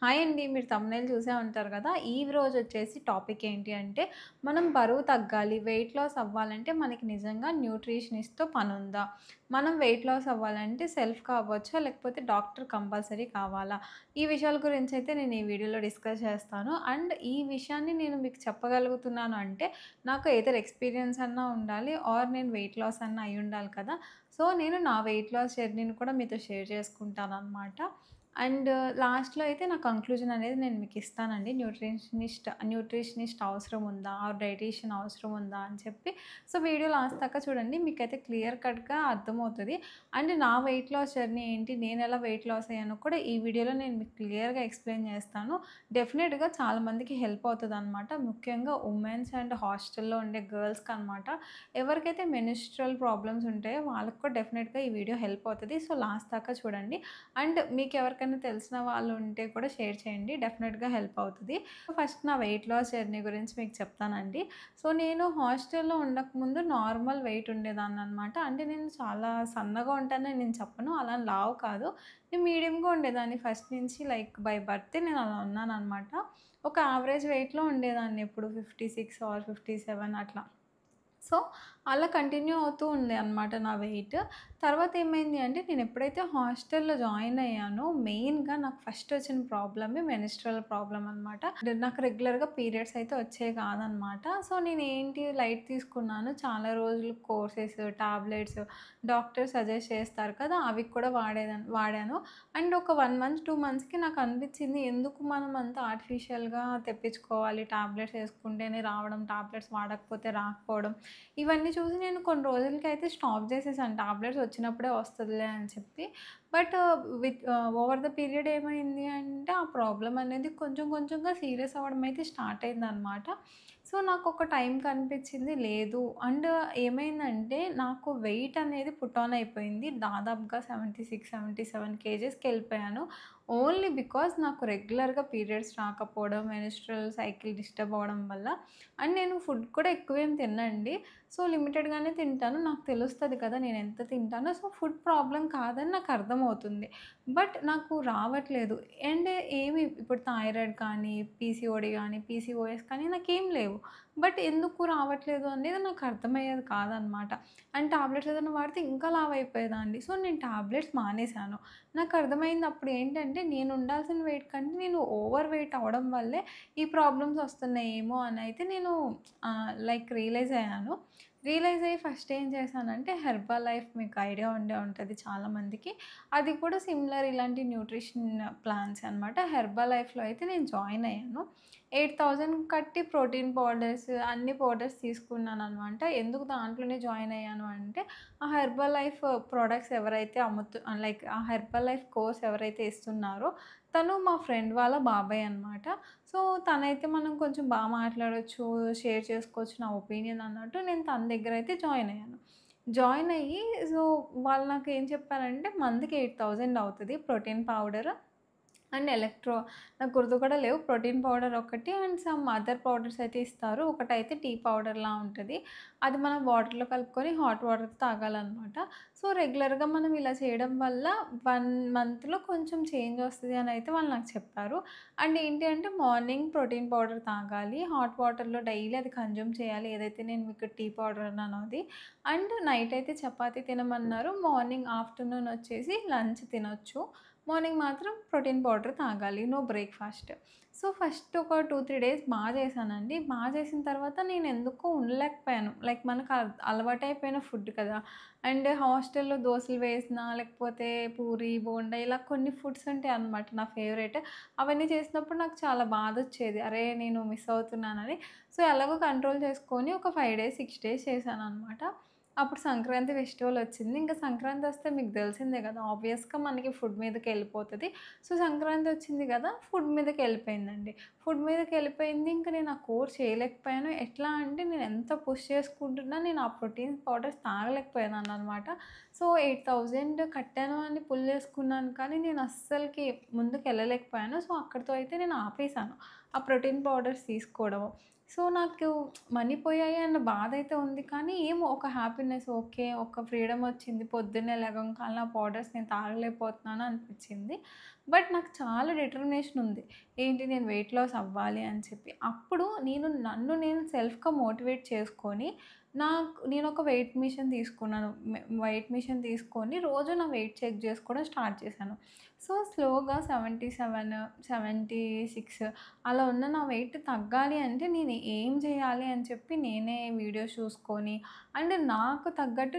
Hi అండి. మీరు thumbnail చూసే ఉంటారు కదా! ఈ రోజు వచ్చేసి టాపిక్ ఏంటి అంటే, మనం బరువు తగ్గాలి, వెయిట్ లాస్ అవ్వాలంటే మనకి నిజంగా న్యూట్రిషనిస్ట్‌తో పనుందా? మనం వెయిట్ లాస్ అవ్వాలంటే సెల్ఫ్‌గా అవ్వచ్చా? లేకపోతే డాక్టర్ కంపల్సరీ కావాలా? ఈ విషయాల గురించి అయితే నేను ఈ వీడియోలో డిస్కస్ చేస్తాను. అండ్ ఈ విషయాన్ని నేను మీకు చెప్పగలుగుతున్నాను అంటే, నాకు ఎయిదర్ ఎక్స్‌పీరియన్స్ అన్నా ఉండాలి ఆర్ నేను వెయిట్ లాస్ అన్నా అయ్యుండాలి కదా! సో, నేను నా వెయిట్ లాస్ జర్నీని కూడా మీతో షేర్ చేసుకుంటాననమాట. అండ్ లాస్ట్‌లో అయితే నా కంక్లూజన్ అనేది నేను మీకిస్తానండి. న్యూట్రిషనిస్ట్ అవసరం ఉందా? ఆర్ డైటీషియన్ అవసరం ఉందా? అని చెప్పి. సో, వీడియో లాస్ట్ దాకా చూడండి. మీకైతే క్లియర్ కట్‌గా అర్థమవుతది. అండ్ నా వెయిట్ లాస్ జర్నీ ఏంటి? నేనెలా వెయిట్ లాస్ అయ్యానో కూడా ఈ వీడియోలో నేను మీకు క్లియర్‌గా ఎక్స్‌ప్లెయిన్ చేస్తాను. డెఫినెట్‌గా చాలా మందికి హెల్ప్ అవుతదనమాట. ముఖ్యంగా ఉమెన్స్ అండ్ హాస్టల్‌లో ఉండే గర్ల్స్‌కనమాట. ఎవరికైతే మెన్‌స్ట్రుయల్ ప్రాబ్లమ్స్ ఉంటాయో వాళ్ళకి కూడా డెఫినెట్‌గా ఈ వీడియో హెల్ప్ అవుతది. సో, లాస్ట్ దాకా చూడండి. అండ్ మీకెవరికైనా తెలిసిన వాళ్ళు ఉంటే కూడా షేర్ చేయండి. డెఫినెట్‌గా హెల్ప్ అవుతది. ఫస్ట్ నా వెయిట్ లాస్ జర్నీ గురించి మీకు చెప్తానండి. సో, నేను హాస్టల్‌లో ఉండకముందు నార్మల్ వెయిట్ ఉండేదాన్ననమాట. అంటే నేను చాలా సన్నగా ఉంటానని నేను చెప్పను. అలా అని లావు కాదు. నేను మీడియంగా ఉండేదాన్ని ఫస్ట్ నుంచి లైక్ బై బర్తే నేను అలా ఉన్నాననమాట. ఒక యావరేజ్ వెయిట్‌లో ఉండేదాన్ని ఎప్పుడు 56 ఆర్ 57 అట్లా. సో, అలా కంటిన్యూ అవుతూ ఉండే అనమాట నా వెయిట్. తర్వాత ఏమైంది అంటే నేను ఎప్పుడైతే హాస్టల్‌లో జాయిన్ అయ్యానో మెయిన్‌గా నాకు ఫస్ట్ వచ్చిన ప్రాబ్లమే మెన్‌స్ట్రుయల్ ప్రాబ్లమ్ అనమాట. నాకు రెగ్యులర్‌గా పీరియడ్స్ అయితే వచ్చేవి కాదనమాట. సో, నేనేంటి లైట్ తీసుకున్నాను. చాలా రోజులు కోర్సెస్, టాబ్లెట్స్ డాక్టర్ సజెస్ట్ చేస్తారు కదా! అవి కూడా వాడాను. అండ్ ఒక 1 మంత్, 2 మంత్స్‌కి నాకు అనిపించింది ఎందుకు మనం అంత ఆర్టిఫిషియల్‌గా తెప్పించుకోవాలి. టాబ్లెట్స్ ఏసుకుంటేనే రావడం, టాబ్లెట్స్ వాడకపోతే రాకపోవడం. ఇవన్నీ చూసి నేను కొన్ని రోజులకైతే స్టాప్ చేసేసాను. టాబ్లెట్స్ వచ్చినప్పుడే వస్తదిలే అని చెప్పి. బట్ ఓవర్ ద పీరియడ్ ఏమైంది అంటే, ఆ ప్రాబ్లమ్ అనేది కొంచెం కొంచెంగా సీరియస్ అవ్వడం అయితే స్టార్ట్ అయిందనమాట. సో, నాకొక టైం కనిపించింది లేదు. అండ్ ఏమైందంటే, నాకు వెయిట్ అనేది పుట్ ఆన్ అయిపోయింది. దాదాపుగా 76, 77 కేజెస్‌కెళ్ళిపోయాను. ఓన్లీ బికాజ్ నాకు రెగ్యులర్‌గా పీరియడ్స్ రాకపోవడం, మెన్‌స్ట్రుయల్ సైకిల్ డిస్టర్బ్ అవ్వడం వల్ల. అండ్ నేను ఫుడ్ కూడా ఎక్కువేం తిననండి. సో, లిమిటెడ్‌గానే తింటాను. నాకు తెలుస్తది కదా! నేనెంత తింటానో. సో, ఫుడ్ ప్రాబ్లమ్ కాదని నాకర్థమవుతుంది. బట్ నాకు రావట్లేదు. అండ్ ఏమి ఇప్పుడు థైరాయిడ్ కానీ, పీసీఓడీ గానీ, పీసీఓఎస్ కానీ నాకేం లేవు. బట్ ఎందుకు రావట్లేదు అనేది నాకు అర్థమయ్యేది కాదనమాట. అండ్ టాబ్లెట్స్ ఏదైనా వాడితే ఇంకా లావయిపోయేదాన్ని. సో, నేను టాబ్లెట్స్ మానేశాను. నాకర్థమైంది అప్పుడు ఏంటంటే, నేను ఉండాల్సిన వెయిట్ కంటే నేను ఓవర్ వెయిట్ అవ్వడం వల్లే ఈ ప్రాబ్లమ్స్ వస్తున్నాయేమో అనయితే నేను లైక్ రియలైజ్ అయ్యాను. రియలైజ్ అయ్యి ఫస్ట్ ఏం చేశానంటే హెర్బల్ లైఫ్ మీకు ఐడియా ఉండే ఉంటది చాలామందికి. అది కూడా సిమిలర్ ఇలాంటి న్యూట్రిషన్ ప్లాన్స్ అనమాట. హెర్బల్ లైఫ్‌లో అయితే నేను జాయిన్ అయ్యాను. 8000 కట్టి ప్రోటీన్ పౌడర్స్ అన్ని పౌడర్స్ తీసుకున్నాననమాట. ఎందుకు దాంట్లోనే జాయిన్ అయ్యాను అంటే, ఆ హెర్బల్ లైఫ్ ప్రొడక్ట్స్ ఎవరైతే లైక్ ఆ హెర్బల్ లైఫ్ కోర్స్ ఎవరైతే ఇస్తున్నారో తను మా ఫ్రెండ్ వాళ్ళ బాబాయ్ అనమాట. సో, తనైతే మనం కొంచెం మాట్లాడొచ్చు, షేర్ చేసుకోవచ్చు నా ఒపీనియన్ అన్నట్టు నేను తన దగ్గరైతే జాయిన్ అయ్యాను. జాయిన్ అయ్యి సో, వాళ్ళు నాకేం చెప్పారంటే మంత్‌కి 8000 అవుతది ప్రోటీన్ పౌడర్. అండ్ నాకు గుర్తు కూడా లేవు. ప్రోటీన్ పౌడర్ ఒకటి అండ్ సమ్ అదర్ పౌడర్స్ అయితే ఇస్తారు. ఒకటైతే టీ పౌడర్‌లా ఉంటది. అది మనం వాటర్‌లో కలుపుకొని హాట్ వాటర్‌తో తాగాలనమాట. సో, రెగ్యులర్‌గా మనం ఇలా చేయడం వల్ల 1 మంత్‌లో కొంచెం చేంజ్ వస్తది అని అయితే వాళ్ళు నాకు చెప్పారు. అండ్ ఏంటి అంటే మార్నింగ్ ప్రోటీన్ పౌడర్ తాగాలి. హాట్ వాటర్‌లో డైలీ అది కన్జ్యూమ్ చేయాలి. ఏదైతే నేను మీకు టీ పౌడర్ అన్నానో అది. అండ్ నైట్ అయితే చపాతీ తినమన్నారు. మార్నింగ్, ఆఫ్టర్‌నూన్ వచ్చేసి లంచ్ తినొచ్చు. మార్నింగ్ మాత్రం ప్రోటీన్ పౌడర్ తాగాలి. No breakfast. సో, ఫస్ట్ ఒక 2, 3 డేస్ చేశానండి. చేసిన తర్వాత నేనెందుకో ఉండలేకపోయాను. లైక్ మనకు అలవాటైపోయిన ఫుడ్ కదా! అండ్ హాస్టల్‌లో దోసలు వేసినా, లేకపోతే పూరి, బోండా ఇలా కొన్ని ఫుడ్స్ ఉంటాయన్నమాట నా ఫేవరెట్. అవన్నీ చేసినప్పుడు నాకు చాలా బాధొచ్చేది. అరే! నేను మిస్ అవుతున్నానని. సో, ఎలాగో కంట్రోల్ చేసుకొని ఒక 5 డేస్, 6 డేస్ చేశాననమాట. అప్పుడు సంక్రాంతి ఫెస్టివల్ వచ్చింది. ఇంక సంక్రాంతి వస్తే మీకు తెలిసిందే కదా! ఆబ్వియస్‌గా మనకి ఫుడ్ మీదకెళ్ళిపోతది. సో, సంక్రాంతి వచ్చింది కదా! ఫుడ్ మీదకెళ్ళిపోయిందండి. ఫుడ్ మీదకెళ్ళిపోయింది. ఇంక నేను ఆ కోర్స్ చేయలేకపోయాను. ఎట్లా అంటే నేను ఎంత పుష్ చేసుకుంటున్నా నేను ఆ ప్రోటీన్ పౌడర్స్ తాగలేకపోయాననమాట. సో, 8000 కట్టాను అని పుల్ చేసుకున్నాను కానీ నేను అస్సలకి ముందుకెళ్ళలేకపోయాను. సో, అక్కడితో అయితే నేను ఆపేసాను. ఆ ప్రోటీన్ పౌడర్స్ తీసుకోవడం. సో, నాకు మనీ పోయాయి అన్న బాధైతే ఉంది. కానీ ఏమో ఒక హ్యాపీనెస్ ఒక ఫ్రీడమ్ వచ్చింది. పొద్దున్నే లెగంగాల్నే ఆ పౌడర్స్ నేను తాగలేకపోతున్నాను అనిపిచ్చింది. బట్ నాకు చాలా డిటర్మినేషన్ ఉంది. ఏంటి నేను వెయిట్ లాస్ అవ్వాలి అని చెప్పి. అప్పుడు నన్ను నేను సెల్ఫ్‌గా మోటివేట్ చేసుకొని నేనొక వెయిట్ మిషన్ తీసుకున్నాను. వెయిట్ మిషన్ తీసుకొని రోజు నా వెయిట్ చెక్ చేసుకోవడం స్టార్ట్ చేశాను. సో, స్లోగా 77, 76 అలా ఉన్న నా వెయిట్ తగ్గాలి అంటే నేను ఏం చేయాలి అని చెప్పి నేనే వీడియోస్ చూసుకొని అండ్ నాకు తగ్గట్టు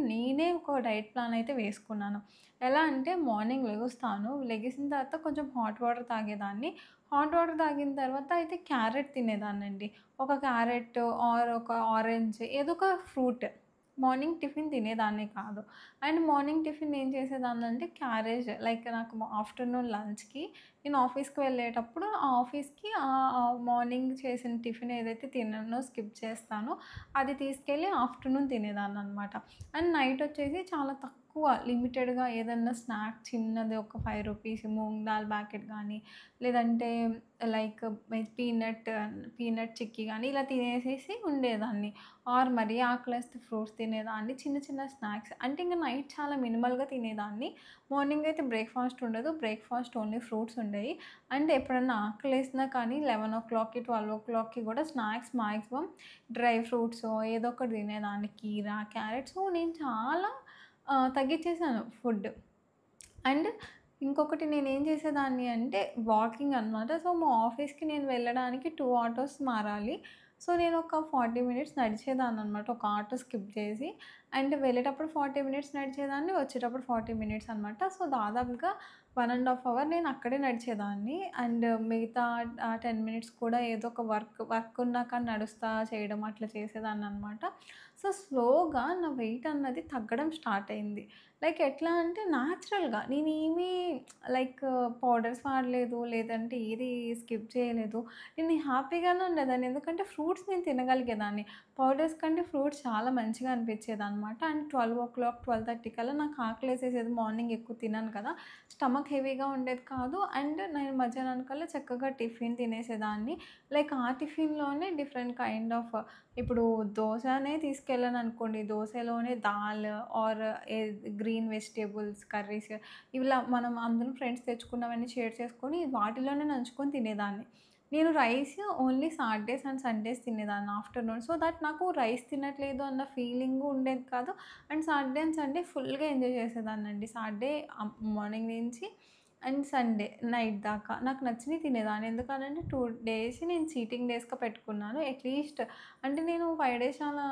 నేనే ఒక డైట్ ప్లాన్ అయితే వేసుకున్నాను. ఎలా అంటే మార్నింగ్ లెగుస్తాను. లెగిసిన తర్వాత కొంచెం హాట్ వాటర్ తాగేదాన్ని. హాట్ వాటర్ తాగిన తర్వాత అయితే క్యారెట్ తినేదాన్నండి. ఒక క్యారెట్ ఆర్ ఒక ఆరెంజ్ ఏదో ఒక ఫ్రూట్. మార్నింగ్ టిఫిన్ తినేదాన్ని కాదు. అండ్ మార్నింగ్ టిఫిన్ ఏం చేసేదాన్నంటే క్యారేజ్ లైక్ నాకు ఆఫ్టర్‌నూన్ లంచ్‌కి నేను ఆఫీస్‌కి వెళ్ళేటప్పుడు ఆ ఆఫీస్‌కి మార్నింగ్ చేసిన టిఫిన్ ఏదైతే తిన్నానో స్కిప్ చేస్తానో అది తీసుకెళ్ళి ఆఫ్టర్‌నూన్ తినేదాన్ననమాట. అండ్ నైట్ వచ్చేసి చాలా తక్కువ లిమిటెడ్‌గా ఏదన్నా స్నాక్ చిన్నది ఒక రూ. 5 మూంగ్ దాల్ ప్యాకెట్ గానీ, లేదంటే లైక్ పీనట్ చిక్కీ గానీ ఇలా తినేసేసి ఉండేదాన్ని. ఆర్ మరీ ఆకలేస్తే ఫ్రూట్స్ తినేదాన్ని. చిన్న చిన్న స్నాక్స్ అంటే ఇంక నైట్ చాలా మినిమల్‌గా తినేదాన్ని. మార్నింగ్ అయితే బ్రేక్‌ఫాస్ట్ ఉండదు. బ్రేక్‌ఫాస్ట్ ఓన్లీ ఫ్రూట్స్ ఉండేయి. అండ్ ఎప్పుడన్నా ఆకలేసినా కానీ 11:00, 12:00కి కూడా స్నాక్స్ మాక్సిమం డ్రై ఫ్రూట్సో ఏదో ఒకటి తినేదాన్ని. కీరా, క్యారెట్. సో, నేను చాలా తగ్గిచ్చేసాను ఫుడ్. అండ్ ఇంకొకటి నేనేం చేసేదాన్ని అంటే వాకింగ్ అనమాట. సో, మా ఆఫీస్‌కి నేను వెళ్ళడానికి 2 ఆటోస్ మారాలి. సో, నేనొక 40 మినిట్స్ నడిచేదాన్ననమాట. ఒక ఆటో స్కిప్ చేసి. అండ్ వెళ్ళేటప్పుడు 40 మినిట్స్ నడిచేదాన్ని. వచ్చేటప్పుడు 40 మినిట్స్ అనమాట. సో, దాదాపుగా 1 ½ అవర్ నేను అక్కడే నడిచేదాన్ని. అండ్ మిగతా 10 మినిట్స్ కూడా ఏదో ఒక వర్క్ ఉన్నా కానీ నడుస్తా చేయడం అట్లా చేసేదాన్ననమాట. సో, స్లోగా నా వెయిట్ అన్నది తగ్గడం స్టార్ట్ అయింది. లైక్ ఎట్లా అంటే న్యాచురల్‌గా నేనేమి లైక్ పౌడర్స్ వాడలేదు. లేదంటే ఏది స్కిప్ చేయలేదు. నేను హ్యాపీగానే ఉండేదాన్ని. ఎందుకంటే ఫ్రూట్స్ నేను తినగలిగేదాన్ని. పౌడర్స్ కంటే ఫ్రూట్స్ చాలా మంచిగా అనిపించేదనమాట. అండ్ 12:00, 12:30 కల్లా నాకు ఆకలేసేసేది. మార్నింగ్ ఎక్కువ తినను కదా! స్టమక్ హెవీగా ఉండేది కాదు. అండ్ నేను మధ్యాహ్నానికల్లా చక్కగా టిఫిన్ తినేసేదాన్ని. లైక్ ఆ టిఫిన్‌లోనే డిఫరెంట్ కైండ్ ఆఫ్ ఇప్పుడు దోసనే తీసుకెళ్ళాననుకోండి. దోసలోనే dal or green vegetables curries ఇలా మనం అందరం ఫ్రెండ్స్ తెచ్చుకున్నవన్నీ షేర్ చేసుకొని వాటిలోనే నంచుకొని తినేదాన్ని. నేను rice only Saturdays and Sundays తినేదాన్ని ఆఫ్టర్‌నూన్. సో దట్ నాకు రైస్ తినట్లేదు అన్న ఫీలింగు ఉండేది కాదు. అండ్ సాటర్‌డే అండ్ సండే ఫుల్‌గా ఎంజాయ్ చేసేదాన్నండి. సాటర్‌డే మార్నింగ్ నుంచి అండ్ సండే నైట్ దాకా నాకు నచ్చినయి తినేదాన్ని. ఎందుకనంటే 2 డేస్ నేను చీటింగ్ డేస్‌గా పెట్టుకున్నాను. అట్‌లీస్ట్ అంటే నేను 5 డేస్ చాలా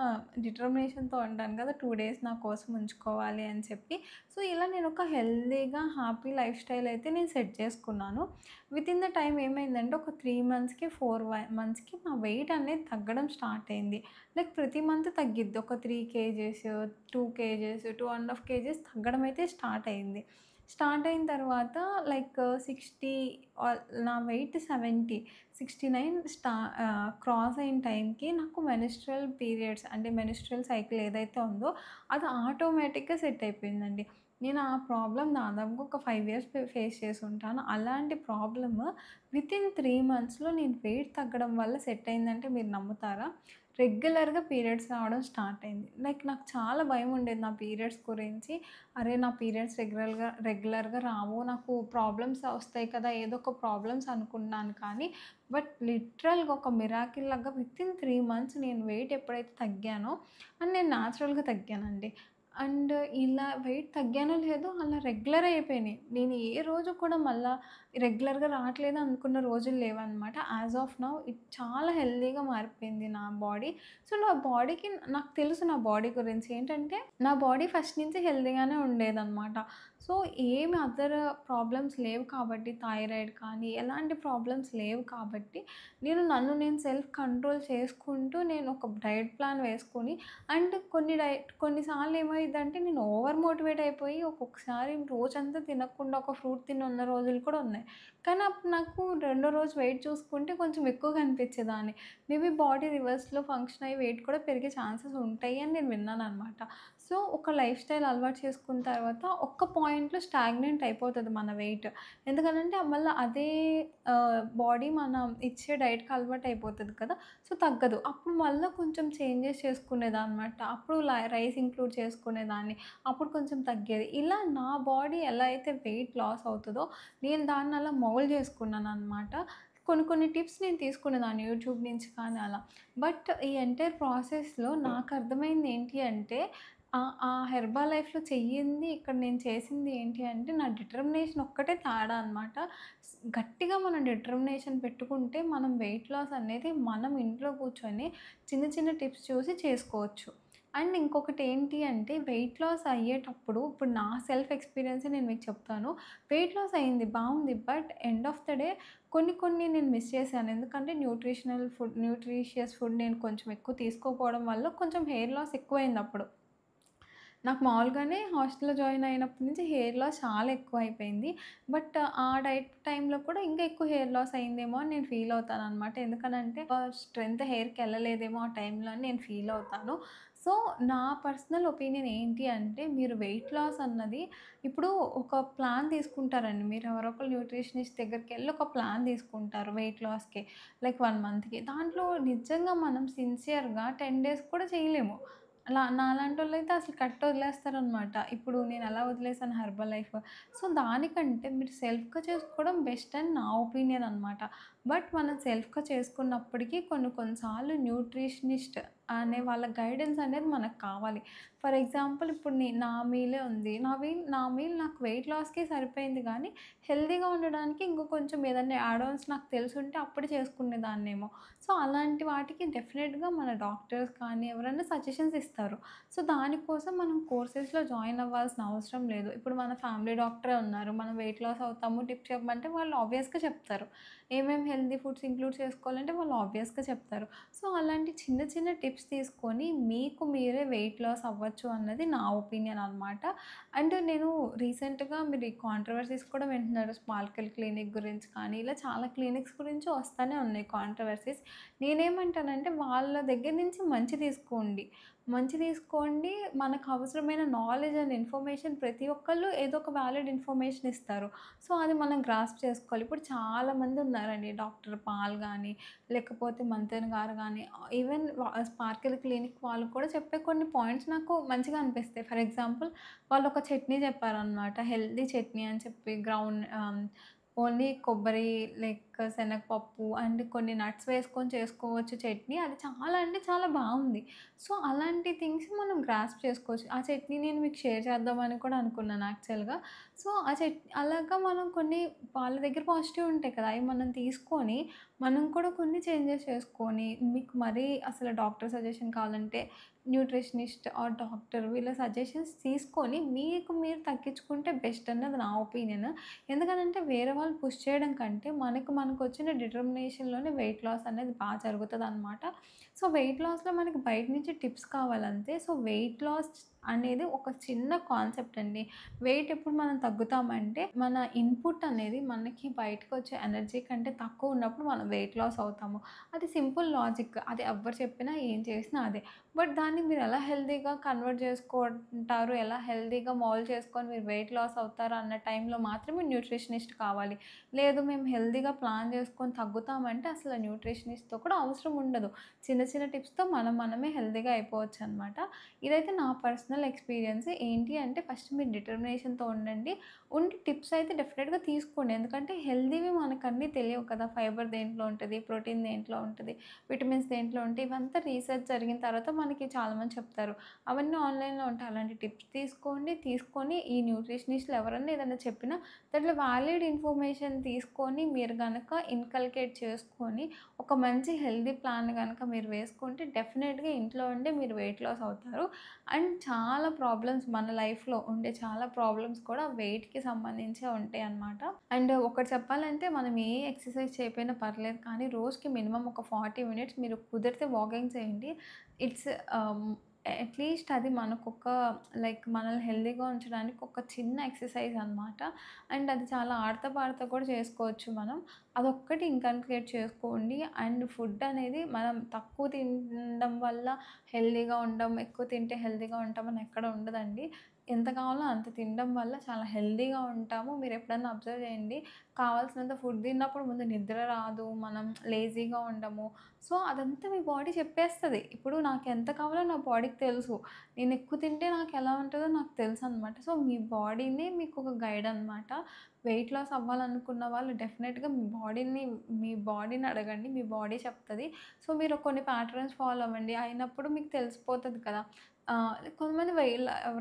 డిటర్మినేషన్‌తో ఉంటాను కదా! 2 డేస్ నా కోసం ఉంచుకోవాలి అని చెప్పి. సో, ఇలా నేనొక హెల్తీగా, హ్యాపీ లైఫ్ స్టైల్ అయితే నేను సెట్ చేసుకున్నాను. వితిన్ ద టైమ్ ఏమైందంటే ఒక 3 మంత్స్‌కి, 4 మంత్స్‌కి నా వెయిట్ అనేది తగ్గడం స్టార్ట్ అయింది. లైక్ ప్రతి మంత్ తగ్గిద్ది. ఒక 3 కేజెస్, 2 కేజెస్, 2 ½ కేజెస్ తగ్గడం అయితే స్టార్ట్ అయింది. స్టార్ట్ అయిన తర్వాత లైక్ 60 నా వెయిట్ 70, 69 క్రాస్ అయిన టైంకి నాకు మెన్‌స్ట్రువల్ పీరియడ్స్ అంటే మెన్‌స్ట్రువల్ సైకిల్ ఏదైతే ఉందో అది ఆటోమేటిక్‌గా సెట్ అయిపోయిందండి. నేను ఆ ప్రాబ్లమ్ దాదాపుగా ఒక 5 ఇయర్స్ ఫేస్ చేసుంటాను. అలాంటి ప్రాబ్లమ్ వితిన్ 3 మంత్స్‌లో నేను వెయిట్ తగ్గడం వల్ల సెట్ అయిందంటే మీరు నమ్ముతారా? రెగ్యులర్‌గా పీరియడ్స్ రావడం స్టార్ట్ అయింది. లైక్ నాకు చాలా భయం ఉండేది నా పీరియడ్స్ గురించి. అరే! నా పీరియడ్స్ రెగ్యులర్‌గా రావు. నాకు ప్రాబ్లమ్స్ వస్తాయి కదా! ఏదో ఒక ప్రాబ్లమ్స్ అనుకున్నాను కానీ, బట్ లిటరల్‌గా ఒక మిరాకిల్ లాగా వితిన్ 3 మంత్స్ నేను వెయిట్ ఎప్పుడైతే తగ్గానో అండ్ నేను న్యాచురల్‌గా తగ్గానండి. అండ్ ఇలా వెయిట్ తగ్గానో లేదో అలా రెగ్యులర్ అయిపోయినాయి. నేను ఏ రోజు కూడా మళ్ళా రెగ్యులర్‌గా రావట్లేదు అనుకున్న రోజులు లేవనమాట. యాజ్ ఆఫ్ నౌ చాలా హెల్తీగా మారిపోయింది నా బాడీ. సో, నా బాడీకి నాకు తెలుసు నా బాడీ గురించి. ఏంటంటే, నా బాడీ ఫస్ట్ నుంచి హెల్తీగానే ఉండేదనమాట. సో, ఏమి అదర్ ప్రాబ్లమ్స్ లేవు కాబట్టి థైరాయిడ్ కానీ, ఎలాంటి ప్రాబ్లమ్స్ లేవు కాబట్టి, నన్ను నేను సెల్ఫ్ కంట్రోల్ చేసుకుంటూ నేను ఒక డైట్ ప్లాన్ వేసుకొని అండ్ కొన్నిసార్లు ఏమైద్దంటే నేను ఓవర్ మోటివేట్ అయిపోయి ఒక్కొక్కసారి రోజంతా తినకుండా ఒక ఫ్రూట్ తిని ఉన్న రోజులు కూడా ఉన్నాయి. కానీ అప్పుడు నాకు రెండో రోజు వెయిట్ చూసుకుంటే కొంచెం ఎక్కువగా అనిపించేదాన్ని. మేబీ బాడీ రివర్స్‌లో ఫంక్షన్ అయ్యి వెయిట్ కూడా పెరిగే ఛాన్సెస్ ఉంటాయి అని నేను విన్నాననమాట. సో, ఒక లైఫ్ స్టైల్ అలవాటు చేసుకున్న తర్వాత ఒక్క పాయింట్‌లో స్టాగ్నెంట్ అయిపోతది మన వెయిట్. ఎందుకనంటే మళ్ళా అదే బాడీ మనం ఇచ్చే డైట్‌కి అలవాటు అయిపోతది కదా! సో, తగ్గదు. అప్పుడు మళ్ళా కొంచెం చేంజెస్ చేసుకునేదాన్నమాట. అప్పుడు రైస్ ఇంక్లూడ్ చేసుకునేదాన్ని. అప్పుడు కొంచెం తగ్గేది. ఇలా నా బాడీ ఎలా అయితే వెయిట్ లాస్ అవుతదో, నేను దాన్ని అలా మౌల్డ్ చేసుకున్నాననమాట. కొన్ని కొన్ని టిప్స్ నేను తీసుకునేదాన్ని యూట్యూబ్ నుంచి కానీ అలా. బట్ ఈ ఎంటైర్ ప్రాసెస్‌లో నాకర్థమైంది ఏంటి అంటే ఆ హెర్బా లైఫ్‌లో చెయ్యంది ఇక్కడ నేను చేసింది ఏంటి అంటే నా డిటర్మినేషన్ ఒక్కటే తేడా అనమాట. గట్టిగా మనం డిటర్మినేషన్ పెట్టుకుంటే మనం వెయిట్ లాస్ అనేది మనం ఇంట్లో కూర్చొని చిన్న చిన్న టిప్స్ చూసి చేసుకోవచ్చు. అండ్ ఇంకొకటి ఏంటి అంటే వెయిట్ లాస్ అయ్యేటప్పుడు ఇప్పుడు నా సెల్ఫ్ ఎక్స్‌పీరియన్సే నేను మీకు చెప్తాను. వెయిట్ లాస్ అయింది బావుంది. But end of the day కొన్ని కొన్ని నేను మిస్ చేశాను. ఎందుకంటే న్యూట్రిషియస్ ఫుడ్ నేను కొంచెం ఎక్కువ తీసుకోకపోవడం వల్ల కొంచెం హెయిర్ లాస్ ఎక్కువైందప్పుడు. నాకు మామూలుగానే హాస్టల్‌లో జాయిన్ అయినప్పటి నుంచి హెయిర్ లాస్ చాలా ఎక్కువైపోయింది. బట్ ఆ డైట్ టైమ్‌లో కూడా ఇంకా ఎక్కువ హెయిర్ లాస్ అయిందేమో అని నేను ఫీల్ అవుతాననమాట. ఎందుకనంటే స్ట్రెంత్ హెయిర్‌కెళ్ళలేదేమో ఆ టైంలో అని నేను ఫీల్ అవుతాను. సో, నా పర్సనల్ ఒపీనియన్ ఏంటి అంటే మీరు వెయిట్ లాస్ అన్నది ఇప్పుడు ఒక ప్లాన్ తీసుకుంటారండి. మీరు ఎవరో ఒకళ్ళు న్యూట్రిషనిస్ట్ దగ్గరికెళ్ళి ఒక ప్లాన్ తీసుకుంటారు వెయిట్ లాస్‌కి. లైక్ 1 మంత్‌కి. దాంట్లో నిజంగా మనం సిన్సియర్‌గా 10 డేస్ కూడా చేయలేము. నాలాంటోళ్ళైతే అసలు కట్ వదిలేస్తారనమాట. ఇప్పుడు నేనెలా వదిలేసాను హెర్బల్ లైఫ్. సో, దానికంటే మీరు సెల్ఫ్‌గా చేసుకోవడం బెస్ట్ అని నా ఒపీనియన్ అనమాట. బట్ మనం సెల్ఫ్‌గా చేసుకున్నప్పటికీ కొన్ని కొన్ని సార్లు న్యూట్రిషనిస్ట్ అనే వాళ్ళ గైడెన్స్ అనేది మనకు కావాలి. ఫర్ ఎగ్జాంపుల్ ఇప్పుడు నా మీలే ఉంది. నా మీల్ నాకు వెయిట్ లాస్‌కే సరిపోయింది గానీ, హెల్తీగా ఉండడానికి ఇంకో కొంచెం ఏదన్నా యాడ్ ఆన్స్ నాకు తెలిసుంటే అప్పుడు చేసుకునేదాన్నేమో. సో, అలాంటి వాటికి డెఫినెట్‌గా మన డాక్టర్స్ కానీ ఎవరైనా సజెషన్స్ ఇస్తారు. సో, దానికోసం మనం కోర్సెస్‌లో జాయిన్ అవ్వాల్సిన అవసరం లేదు. ఇప్పుడు మన ఫ్యామిలీ డాక్టరే ఉన్నారు. మనం వెయిట్ లాస్ అవుతాము టిప్స్ చెప్పమంటే వాళ్ళు ఆబ్వియస్‌గా చెప్తారు. ఏమేమి హెల్తీ ఫుడ్స్ ఇంక్లూడ్ చేసుకోవాలంటే వాళ్ళు ఆబ్వియస్‌గా చెప్తారు. సో, అలాంటి చిన్న చిన్న టిప్స్ తీసుకొని మీకు మీరే వెయిట్ లాస్ అవ్వచ్చు అన్నది నా ఒపీనియన్ అనమాట. అండ్ నేను రీసెంట్‌గా మీరు ఈ కాంట్రోవర్సీస్ కూడా వింటున్నారు. స్పార్కిల్ క్లినిక్ గురించి కానీ, ఇలా చాలా క్లినిక్స్ గురించి వస్తానే ఉన్నాయి కాంట్రోవర్సీస్. నేనేమంటానంటే వాళ్ళ దగ్గర నుంచి మంచి తీసుకోండి. మంచి తీసుకోండి. మనకు అవసరమైన నాలెడ్జ్ అండ్ ఇన్ఫర్మేషన్ ప్రతి ఒక్కళ్ళు ఏదో ఒక వాలిడ్ ఇన్ఫర్మేషన్ ఇస్తారు. సో, అది మనం గ్రాస్ప్ చేసుకోవాలి. ఇప్పుడు చాలామంది ఉన్నారండి. డాక్టర్ పాల్ గాని, లేకపోతే మంతెన గారు గాని, ఈవెన్ స్పార్కిల్ క్లినిక్ వాళ్ళు కూడా చెప్పే కొన్ని పాయింట్స్ నాకు మంచిగా అనిపిస్తాయి. ఫర్ ఎగ్జాంపుల్ వాళ్ళు ఒక చట్నీ చెప్పారనమాట. హెల్తీ చట్నీ అని చెప్పి ఓన్లీ కొబ్బరి లైక్ శనగపప్పు అండ్ కొన్ని నట్స్ వేసుకొని చేసుకోవచ్చు చట్నీ. అది చాలా అంటే చాలా బావుంది. సో, అలాంటి థింగ్స్ మనం గ్రాస్ప్ చేసుకోవచ్చు. ఆ చట్నీ నేను మీకు షేర్ చేద్దామని కూడా అనుకున్నాను యాక్చువల్‌గా. సో, అలాగా మనం కొన్ని వాళ్ళ దగ్గర పాజిటివ్ ఉంటాయి కదా! అవి మనం తీసుకొని, మనం కూడా కొన్ని చేంజెస్ చేసుకొని, మీకు మరీ అసలు డాక్టర్ సజెషన్ కావాలంటే న్యూట్రిషనిస్ట్ ఆర్ డాక్టర్ వీళ్ళ సజెషన్స్ తీసుకొని, మీకు మీరు తగ్గించుకుంటే బెస్ట్ అన్నది నా ఒపీనియన్. ఎందుకనంటే వేరే వాళ్ళు పుష్ చేయడం కంటే మనకొచ్చిన డిటర్మినేషన్‌లోనే వెయిట్ లాస్ అనేది జరుగుతదనమాట. సో, వెయిట్ లాస్‌లో మనకి బయట నుంచి టిప్స్ కావాలంతే. సో, వెయిట్ లాస్ అనేది ఒక చిన్న కాన్సెప్ట్ అండి. వెయిట్ ఎప్పుడు మనం తగ్గుతామంటే, మన ఇన్‌పుట్ అనేది మనకి బయటకొచ్చే ఎనర్జీ కంటే తక్కువ ఉన్నప్పుడు మనం వెయిట్ లాస్ అవుతాము. అది సింపుల్ లాజిక్. అది ఎవ్వరు చెప్పినా, ఏం చేసినా అదే. బట్ దాన్ని మీరు ఎలా హెల్తీగా కన్వర్ట్ చేసుకుంటారు, ఎలా హెల్తీగా మౌల్డ్ చేసుకొని మీరు వెయిట్ లాస్ అవుతారు అన్న టైంలో మాత్రమే న్యూట్రిషనిస్ట్ కావాలి. లేదు మేము హెల్తీగా ప్లాన్ చేసుకొని తగ్గుతామంటే అసలు న్యూట్రిషనిస్ట్‌తో కూడా అవసరం ఉండదు. చిన్న చిన్న టిప్స్‌తో మనమే హెల్తీగా అయిపోవచ్చనమాట. ఇదైతే నా పర్సనల్ ఎక్స్‌పీరియన్స్. ఏంటి అంటే ఫస్ట్ మీరు డిటర్మినేషన్‌తో ఉండండి. ఉండి టిప్స్ అయితే డెఫినెట్‌గా తీసుకోండి. ఎందుకంటే హెల్తీవి మనకన్నీ తెలియవు కదా! ఫైబర్ దేంట్లో ఉంటది, ప్రోటీన్ దేంట్లో ఉంటది, విటమిన్స్ దేంట్లో ఉంటాయి. ఇవంతా రీసెర్చ్ జరిగిన తర్వాత మనకి చాలామంది చెప్తారు. అవన్నీ ఆన్‌లైన్‌లో ఉంటాయి. అలాంటి టిప్స్ తీసుకోండి. తీసుకొని ఈ న్యూట్రిషనిస్ట్‌లు ఎవరన్నా ఏదన్నా చెప్పినా దాంట్లో వాలిడ్ ఇన్ఫర్మేషన్ తీసుకొని మీరు గనక ఇన్కల్కేట్ చేసుకొని ఒక మంచి హెల్తీ ప్లాన్ గనక మీరు వేసుకుంటే డెఫినెట్‌గా ఇంట్లో ఉండే మీరు వెయిట్ లాస్ అవుతారు. అండ్ చాలా ప్రాబ్లమ్స్ మన లైఫ్‌లో ఉండే చాలా ప్రాబ్లమ్స్ కూడా వెయిట్‌కి సంబంధించే ఉంటాయన్నమాట. అండ్ ఒకటి చెప్పాలంటే మనం ఏ ఎక్సర్సైజ్ చేయకపోయినా పర్లేదు కానీ రోజుకి మినిమమ్ ఒక 40 మినిట్స్ మీరు కుదిరితే వాకింగ్ చేయండి. ఇట్స్ ఆహ్, అట్‌లీస్ట్ అది మనకొక లైక్ మనల్ని హెల్తీగా ఉంచడానికి ఒక చిన్న ఎక్సర్సైజ్ అనమాట. అండ్ అది చాలా ఆడతా పాడతా కూడా చేసుకోవచ్చు మనం. అదొక్కటి ఇన్కల్కేట్ చేసుకోండి. అండ్ ఫుడ్ అనేది మనం తక్కువ తినడం వల్ల హెల్తీగా ఉండం, ఎక్కువ తింటే హెల్తీగా ఉంటామని ఎక్కడ ఉండదండి. ఎంత కావాలో అంత తినడం వల్ల చాలా హెల్తీగా ఉంటాము. మీరెప్పుడన్నా అబ్జర్వ్ చేయండి. కావాల్సినంత ఫుడ్ తిన్నప్పుడు ముందు నిద్ర రాదు. మనం లేజీగా ఉండము. సో, అదంతా మీ బాడీ చెప్పేస్తది. ఇప్పుడు నాకెంత కావాలో నా బాడీకి తెలుసు. నేనెక్కువ తింటే నాకెలా ఉంటదో నాకు తెలుసనమాట. సో, మీ బాడీనే మీకొక గైడ్ అనమాట. వెయిట్ లాస్ అవ్వాలనుకున్న వాళ్ళు డెఫినెట్‌గా మీ బాడీని అడగండి. మీ బాడీ చెప్తది. సో, మీరు కొన్ని ప్యాటర్న్స్ ఫాలో అవ్వండి. అయినప్పుడు మీకు తెలిసిపోతది కదా! కొంతమంది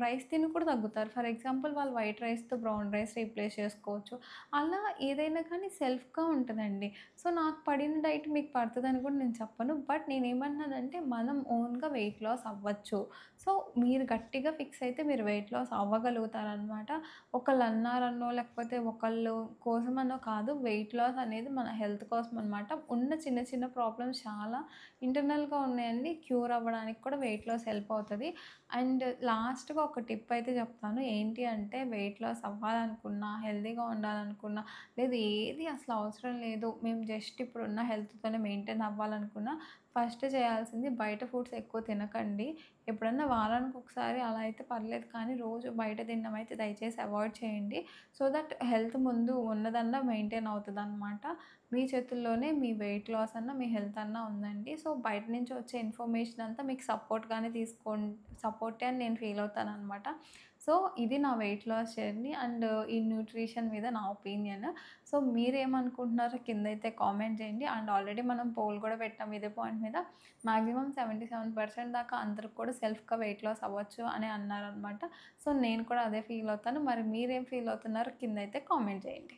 రైస్ తిని కూడా తగ్గుతారు. ఫర్ ఎగ్జాంపుల్ వాళ్ళు వైట్ రైస్‌తో బ్రౌన్ రైస్ రీప్లేస్ చేసుకోవచ్చు. అలా ఏదైనా కానీ సెల్ఫ్‌గా ఉంటదండి. సో, నాకు పడిన డైట్ మీకు పడతదని కూడా నేను చెప్పను. బట్ నేనేమంటున్నానంటే మనం ఓన్‌గా వెయిట్ లాస్ అవ్వచ్చు. సో, మీరు గట్టిగా ఫిక్స్ అయితే మీరు వెయిట్ లాస్ అవ్వగలుగుతారనమాట. ఒకళ్ళన్నారనో లేకపోతే ఒకళ్ళు కోసమనో కాదు. వెయిట్ లాస్ అనేది మన హెల్త్ కోసం అనమాట. ఉన్న చిన్న చిన్న ప్రాబ్లమ్స్ చాలా ఇంటర్నల్‌గా ఉన్నాయండి. క్యూర్ అవ్వడానికి కూడా వెయిట్ లాస్ హెల్ప్ అవుతది. అండ్ లాస్ట్‌గా ఒక టిప్ అయితే చెప్తాను. ఏంటి అంటే వెయిట్ లాస్ అవ్వాలనుకున్నా, హెల్తీగా ఉండాలనుకున్నా, లేదు ఏది అసలు అవసరం లేదు. మేము జస్ట్ ఇప్పుడున్న హెల్త్‌తోనే మెయింటైన్ అవ్వాలనుకున్నా, ఫస్ట్ చేయాల్సింది బయట ఫుడ్స్ ఎక్కువ తినకండి. ఎప్పుడన్నా వారానికి ఒకసారి అలా అయితే పర్లేదు కానీ రోజు బయట తినడం అయితే దయచేసి అవాయిడ్ చేయండి. సో దట్ హెల్త్ ముందు ఉన్నదన్నా మెయింటైన్ అవుతదనమాట. మీ చేతుల్లోనే మీ వెయిట్ లాస్ అన్నా, మీ హెల్త్ అన్నా ఉందండి. సో బయట నుంచి వచ్చే ఇన్ఫర్మేషన్ అంతా మీకు సపోర్ట్‌గానే సపోర్టే అని నేను ఫీల్ అవుతాననమాట. సో ఇది నా వెయిట్ లాస్ జర్నీ అండ్ ఈ న్యూట్రిషన్ మీద నా ఒపీనియన్. సో మీరేమనుకుంటున్నారో కిందైతే కామెంట్ చేయండి. అండ్ ఆల్రెడీ మనం పోల్ కూడా పెట్టాం ఇదే పాయింట్ మీద. మాక్సిమం 77% దాకా అందరికి కూడా సెల్ఫ్‌గా వెయిట్ లాస్ అవ్వచ్చు అని అన్నారనమాట. సో నేను కూడా అదే ఫీల్ అవుతాను. మరి మీరేం ఫీల్ అవుతున్నారో కిందైతే కామెంట్ చేయండి.